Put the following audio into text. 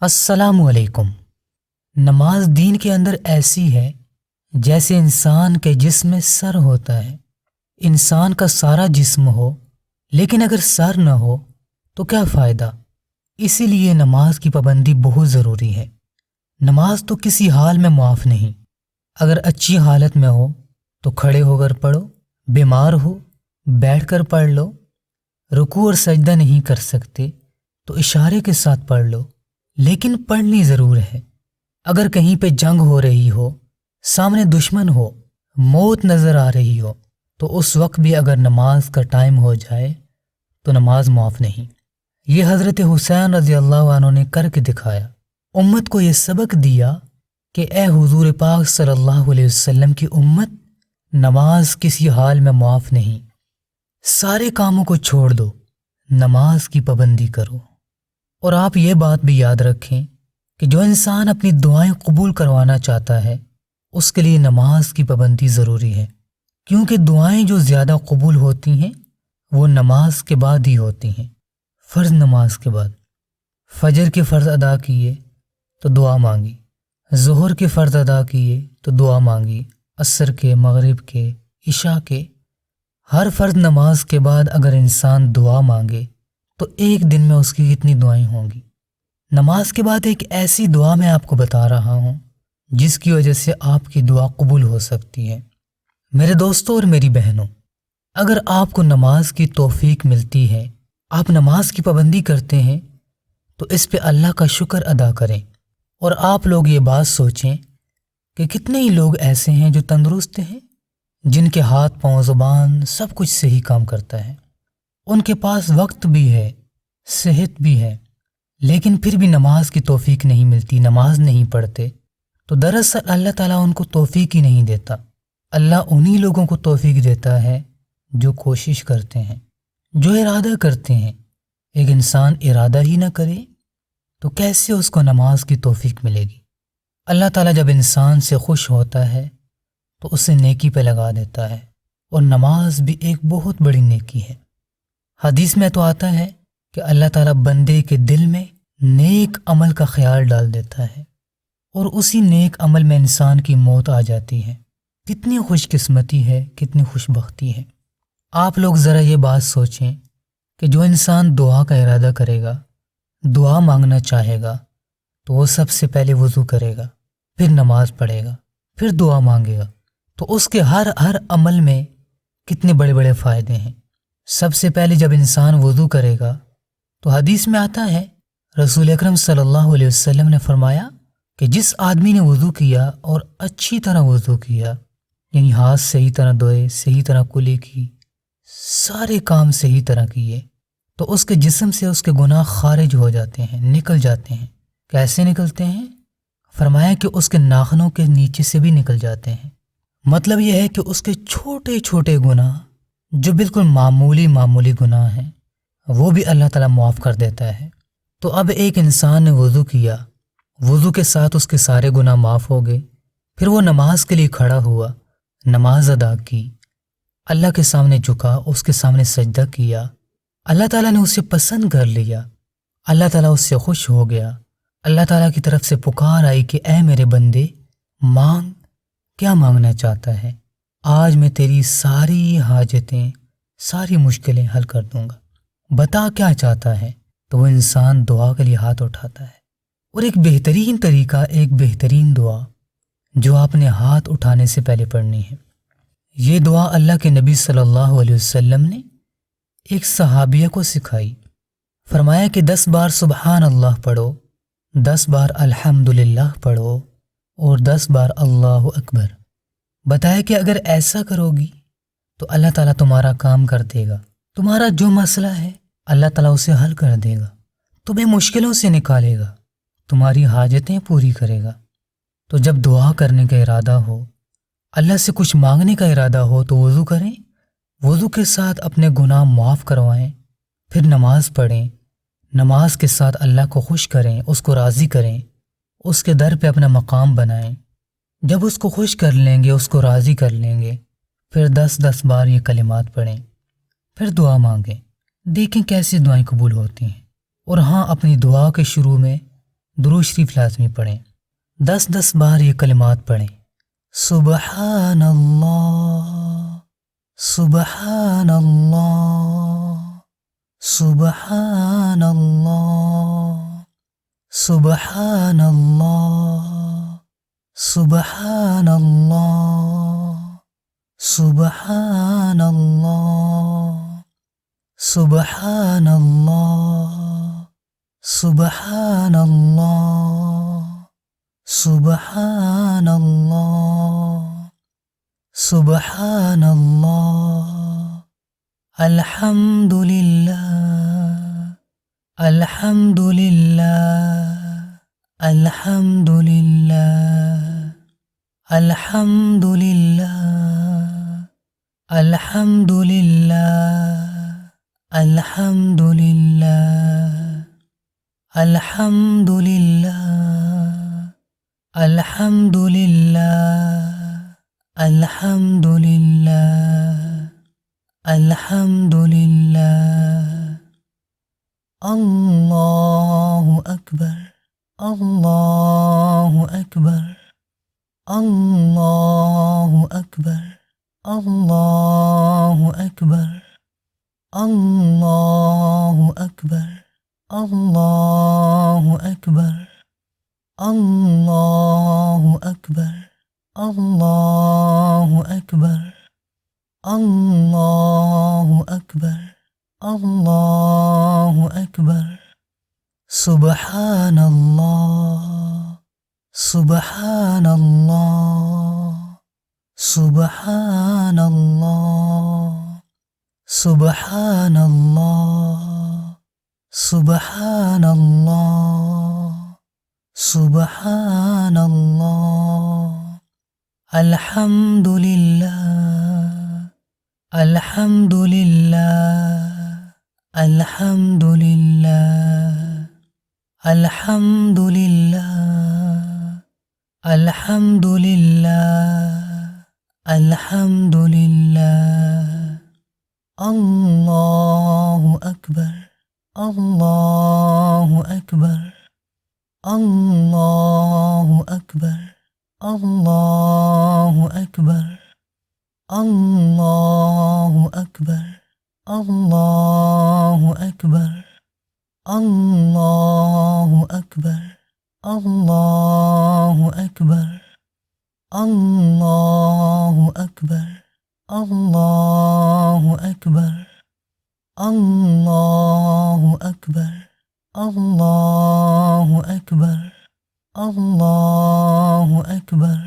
السلام علیکم۔ نماز دین کے اندر ایسی ہے جیسے انسان کے جسم میں سر ہوتا ہے۔ انسان کا سارا جسم ہو لیکن اگر سر نہ ہو تو کیا فائدہ؟ اسی لیے نماز کی پابندی بہت ضروری ہے۔ نماز تو کسی حال میں معاف نہیں۔ اگر اچھی حالت میں ہو تو کھڑے ہو کر پڑھو، بیمار ہو بیٹھ کر پڑھ لو، رکوع اور سجدہ نہیں کر سکتے تو اشارے کے ساتھ پڑھ لو، لیکن پڑھنی ضرور ہے۔ اگر کہیں پہ جنگ ہو رہی ہو، سامنے دشمن ہو، موت نظر آ رہی ہو تو اس وقت بھی اگر نماز کا ٹائم ہو جائے تو نماز معاف نہیں۔ یہ حضرت حسین رضی اللہ عنہ نے کر کے دکھایا، امت کو یہ سبق دیا کہ اے حضور پاک صلی اللہ علیہ وسلم کی امت، نماز کسی حال میں معاف نہیں۔ سارے کاموں کو چھوڑ دو، نماز کی پابندی کرو۔ اور آپ یہ بات بھی یاد رکھیں کہ جو انسان اپنی دعائیں قبول کروانا چاہتا ہے اس کے لیے نماز کی پابندی ضروری ہے، کیونکہ دعائیں جو زیادہ قبول ہوتی ہیں وہ نماز کے بعد ہی ہوتی ہیں۔ فرض نماز کے بعد فجر کے فرض ادا کیے تو دعا مانگی، ظہر کے فرض ادا کیے تو دعا مانگی، عصر کے، مغرب کے، عشاء کے، ہر فرض نماز کے بعد اگر انسان دعا مانگے تو ایک دن میں اس کی کتنی دعائیں ہوں گی۔ نماز کے بعد ایک ایسی دعا میں آپ کو بتا رہا ہوں جس کی وجہ سے آپ کی دعا قبول ہو سکتی ہے۔ میرے دوستوں اور میری بہنوں، اگر آپ کو نماز کی توفیق ملتی ہے، آپ نماز کی پابندی کرتے ہیں تو اس پہ اللہ کا شکر ادا کریں۔ اور آپ لوگ یہ بات سوچیں کہ کتنے ہی لوگ ایسے ہیں جو تندرست ہیں، جن کے ہاتھ پاؤں زبان سب کچھ صحیح کام کرتا ہے، ان کے پاس وقت بھی ہے، صحت بھی ہے، لیکن پھر بھی نماز کی توفیق نہیں ملتی، نماز نہیں پڑھتے، تو دراصل اللہ تعالیٰ ان کو توفیق ہی نہیں دیتا۔ اللہ انہی لوگوں کو توفیق دیتا ہے جو کوشش کرتے ہیں، جو ارادہ کرتے ہیں۔ ایک انسان ارادہ ہی نہ کرے تو کیسے اس کو نماز کی توفیق ملے گی؟ اللہ تعالیٰ جب انسان سے خوش ہوتا ہے تو اسے نیکی پہ لگا دیتا ہے، اور نماز بھی ایک بہت بڑی نیکی ہے۔ حدیث میں تو آتا ہے کہ اللہ تعالیٰ بندے کے دل میں نیک عمل کا خیال ڈال دیتا ہے، اور اسی نیک عمل میں انسان کی موت آ جاتی ہے۔ کتنی خوش قسمتی ہے، کتنی خوش بختی ہے۔ آپ لوگ ذرا یہ بات سوچیں کہ جو انسان دعا کا ارادہ کرے گا، دعا مانگنا چاہے گا، تو وہ سب سے پہلے وضو کرے گا، پھر نماز پڑھے گا، پھر دعا مانگے گا، تو اس کے ہر عمل میں کتنے بڑے بڑے فائدے ہیں۔ سب سے پہلے جب انسان وضو کرے گا تو حدیث میں آتا ہے، رسول اکرم صلی اللہ علیہ وسلم نے فرمایا کہ جس آدمی نے وضو کیا اور اچھی طرح وضو کیا، یعنی ہاتھ صحیح طرح دھوئے، صحیح طرح کلی کی، سارے کام صحیح طرح کیے، تو اس کے جسم سے اس کے گناہ خارج ہو جاتے ہیں، نکل جاتے ہیں۔ کیسے نکلتے ہیں؟ فرمایا کہ اس کے ناخنوں کے نیچے سے بھی نکل جاتے ہیں۔ مطلب یہ ہے کہ اس کے چھوٹے چھوٹے گناہ جو بالکل معمولی گناہ ہیں وہ بھی اللہ تعالیٰ معاف کر دیتا ہے۔ تو اب ایک انسان نے وضو کیا، وضو کے ساتھ اس کے سارے گناہ معاف ہو گئے، پھر وہ نماز کے لیے کھڑا ہوا، نماز ادا کی، اللہ کے سامنے جھکا، اس کے سامنے سجدہ کیا، اللہ تعالیٰ نے اسے پسند کر لیا، اللہ تعالیٰ اس سے خوش ہو گیا، اللہ تعالیٰ کی طرف سے پکار آئی کہ اے میرے بندے، مانگ، کیا مانگنا چاہتا ہے؟ آج میں تیری ساری حاجتیں، ساری مشکلیں حل کر دوں گا، بتا کیا چاہتا ہے؟ تو وہ انسان دعا کے لیے ہاتھ اٹھاتا ہے۔ اور ایک بہترین طریقہ، ایک بہترین دعا جو آپ نے ہاتھ اٹھانے سے پہلے پڑھنی ہے، یہ دعا اللہ کے نبی صلی اللہ علیہ وسلم نے ایک صحابیہ کو سکھائی۔ فرمایا کہ 10 بار سبحان اللہ پڑھو، 10 بار الحمدللہ پڑھو، اور 10 بار اللہ اکبر۔ بتایا کہ اگر ایسا کرو گی تو اللہ تعالیٰ تمہارا کام کر دے گا، تمہارا جو مسئلہ ہے اللہ تعالیٰ اسے حل کر دے گا، تمہیں مشکلوں سے نکالے گا، تمہاری حاجتیں پوری کرے گا۔ تو جب دعا کرنے کا ارادہ ہو، اللہ سے کچھ مانگنے کا ارادہ ہو تو وضو کریں، وضو کے ساتھ اپنے گناہ معاف کروائیں، پھر نماز پڑھیں، نماز کے ساتھ اللہ کو خوش کریں، اس کو راضی کریں، اس کے در پہ اپنا مقام بنائیں۔ جب اس کو خوش کر لیں گے، اس کو راضی کر لیں گے، پھر 10 بار یہ کلمات پڑھیں، پھر دعا مانگیں، دیکھیں کیسی دعائیں قبول ہوتی ہیں۔ اور ہاں، اپنی دعا کے شروع میں درود شریف لازمی پڑھیں، 10 بار یہ کلمات پڑھیں۔ سبحان اللہ، سبحان اللہ، سبحان اللہ، سبحان اللہ، سبحان اللہ، سبحان اللہ، سبحان اللہ، سبحان اللہ، سبحان اللہ، سبحان اللہ، الحمد للہ، الحمد للہ، الحمد للہ، الحمد للہ، الحمد للہ، الحمد للہ، الحمد للہ، الحمد للہ، الحمد للہ، الحمد للہ، اللہ اکبر، اللہ اکبر، اللہ اکبر، اللہ اکبر، اللہ اکبر، اللہ اکبر، اللہ اکبر، اللہ اکبر، اللہ اکبر، اللہ اکبر، سبحان اللہ، سبحان اللہ، سبحان اللہ، سبحان اللہ، سبحان اللہ، سبحان اللہ، الحمد للہ، الحمد للہ، الحمد للہ، الحمد للہ، الحمد للہ، الحمد للہ، اللہ اکبر، اللہ اکبر، اللہ اکبر، اللہ اکبر، اللہ اکبر، اللہ اکبر، اللہ اکبر، اللہ اکبر، اللہ اکبر، اللہ اکبر، اللہ اکبر، اللہ اکبر، اللہ اکبر،